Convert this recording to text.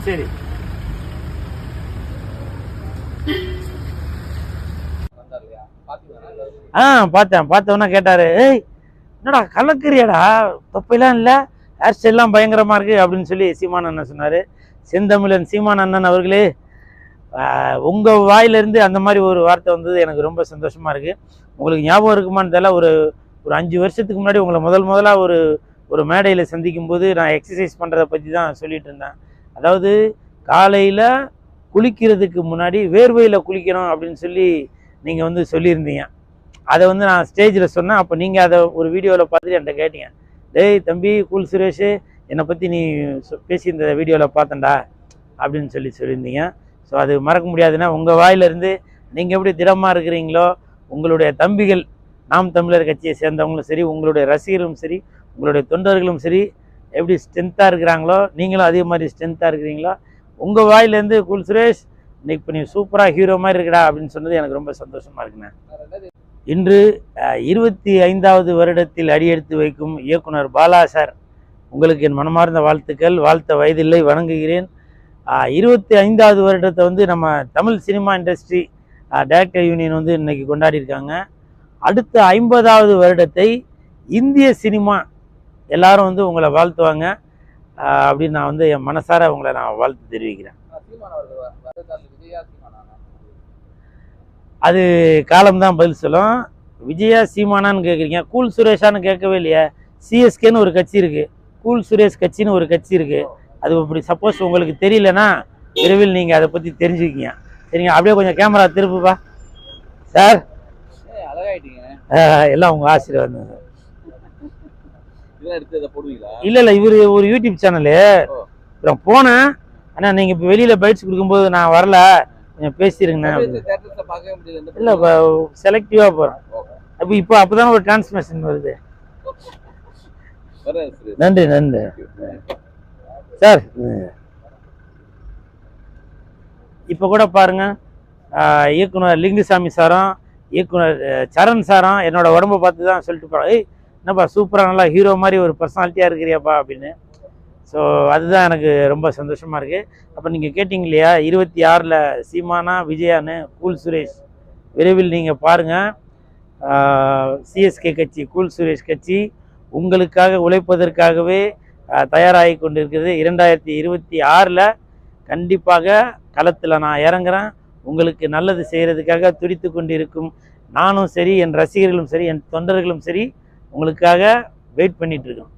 சரி. பார்த்தவொன்னா கேட்டாரு, ஏய் என்னடா கலக்கிறியாடா, தொப்பையெல்லாம் இல்லை, ஹேர் ஸ்டைல்லாம் பயங்கரமா இருக்கு அப்படின்னு சொல்லி சீமான் அண்ணன் சொன்னாரு. செந்தமிழன் சீமான் அண்ணன் அவர்களே, உங்க வாயிலிருந்து அந்த மாதிரி ஒரு வார்த்தை வந்தது எனக்கு ரொம்ப சந்தோஷமா இருக்கு. உங்களுக்கு ஞாபகம் இருக்குமான்னு தெரியல, ஒரு 5 வருஷத்துக்கு முன்னாடி உங்களை முதலாக ஒரு மேடையில் சந்திக்கும் போது நான் எக்ஸசைஸ் பண்ணுறதை பற்றி தான் சொல்லிட்டு இருந்தேன். அதாவது காலையில் குளிக்கிறதுக்கு முன்னாடி வேர்வையில் குளிக்கணும் அப்படின்னு சொல்லி நீங்கள் சொல்லியிருந்தீங்க. அதை நான் ஸ்டேஜில் சொன்னேன். அப்போ நீங்கள் அதை ஒரு வீடியோவில் பார்த்துட்டு என்கிட்ட கேட்டீங்க, டேய் தம்பி கூல் சுரேஷ், என்னை பற்றி நீ பேசியிருந்த வீடியோவில் பார்த்தேன்டா அப்படின்னு சொல்லியிருந்தீங்க. ஸோ அது மறக்க முடியாதுன்னா உங்கள் வாயிலிருந்து நீங்கள் எப்படி திடமாக இருக்கிறீங்களோ, உங்களுடைய தம்பிகள் நாம் தமிழர் கட்சியை சேர்ந்தவங்களும் சரி, உங்களுடைய ரசிகர்களும் சரி, உங்களுடைய தொண்டர்களும் சரி எப்படி ஸ்ட்ரென்த்தாக இருக்கிறாங்களோ, நீங்களும் அதே மாதிரி ஸ்ட்ரென்த்தாக இருக்கிறீங்களோ, உங்கள் வாயிலேருந்து கூல் சுரேஷ் இன்னைக்கு இப்போ நீ சூப்பராக ஹீரோ மாதிரி இருக்கடா அப்படின்னு சொன்னது எனக்கு ரொம்ப சந்தோஷமாக இருக்குண்ணே. இன்று 25வது வருடத்தில் அடியெடுத்து வைக்கும் இயக்குனர் பாலா சார், உங்களுக்கு என் மனமார்ந்த வாழ்த்துக்கள். வாழ்த்த வயதில்லை, வணங்குகிறேன். 25வது வருடத்தை நம்ம Tamil cinema industry director union இன்னைக்கு கொண்டாடி இருக்காங்க. அடுத்த 50வது வருடத்தை இந்திய சினிமா எல்லாரும் உங்களை வாழ்த்துவாங்க அப்படின்னு நான் என் மனசார உங்களை நான் வாழ்த்து தெரிவிக்கிறேன். அது காலம்தான் பதில் சொல்லும். விஜயா சீமானான்னு கேட்குறீங்க, கூல் சுரேஷான்னு கேட்கவே இல்லையா? சிஎஸ்கேன்னு ஒரு கட்சி இருக்குது, கூல் சுரேஷ் கட்சின்னு ஒரு கட்சி இருக்குது. அது இப்படி சப்போஸ் உங்களுக்கு தெரியலன்னா விரைவில் நீங்கள் அதை பற்றி தெரிஞ்சுக்கிங்க. சரிங்க, அப்படியே கொஞ்சம் கேமரா திருப்புப்பா சார். எல்லாம் உங்கள் ஆசீர்வாதம் சார். இல்லை இவர் ஒரு யூடியூப் சேனலு அப்புறம் போனேன். ஆனால் நீங்கள் இப்போ வெளியில் பைட்ஸ் கொடுக்கும்போது நான் வரல, கொஞ்சம் பேசிடுங்கண்ணா. இல்லை இப்போ செலக்டிவாக போகிறேன். அப்போதான் ஒரு டிரான்ஸ்மிஷன் வருது. நன்றி சார். இப்போ கூட பாருங்க, இயக்குனர் லிங்குசாமி சாரும் இயக்குனர் சரண் சாரும் என்னோட உடம்பை பார்த்து தான் சொல்லிட்டு போகிறாங்க, ஏய் என்னப்பா சூப்பராக நல்லா ஹீரோ மாதிரி ஒரு பர்சனாலிட்டியாக இருக்கிறியாப்பா அப்படின்னு. ஸோ அதுதான் எனக்கு ரொம்ப சந்தோஷமாக இருக்குது. அப்போ நீங்கள் கேட்டிங்க இல்லையா 26ல் சீமானா விஜயான்னு, கூல் சுரேஷ் விரைவில் நீங்கள் பாருங்கள். சிஎஸ்கே கட்சி, கூல் சுரேஷ் கட்சி உங்களுக்காக உழைப்பதற்காகவே தயாராகி கொண்டிருக்கிறது. 2026ல் கண்டிப்பாக களத்தில் நான் இறங்குறேன். உங்களுக்கு நல்லது செய்கிறதுக்காக துடித்து கொண்டிருக்கும் நானும் சரி, என் ரசிகர்களும் சரி, என் தொண்டர்களும் சரி உங்களுக்காக வெயிட் பண்ணிகிட்ருக்கோம்.